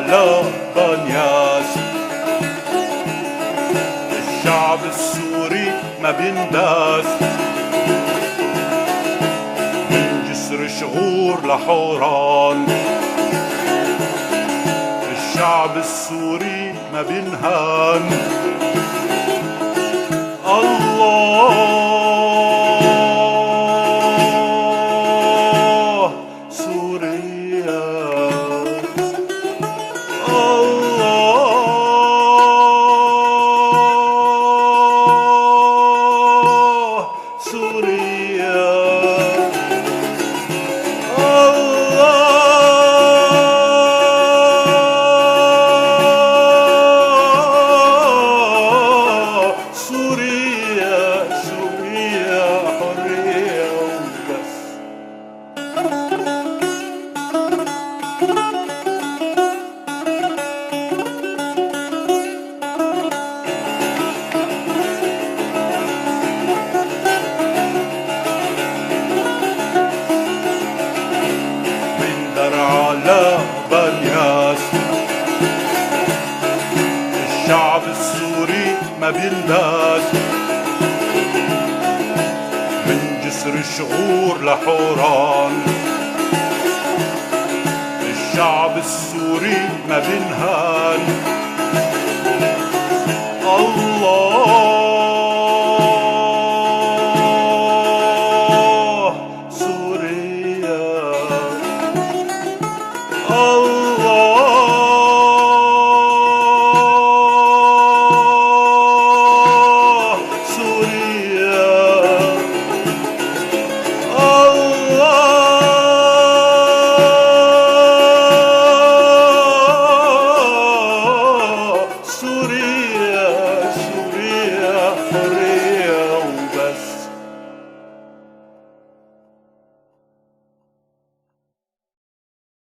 على بنياس. الشعب السوري ما بينداس، من جسر شغور لحوران. الشعب السوري ما بينهان. الله سوريا، الله سوريا، الله سوريا، سوريا حرية وبس. من درعا لبنياس، الشعب السوري ما بينداس، من جسر شغور لحوران. الشعب السوري ما بينهان. الله سوريا، الله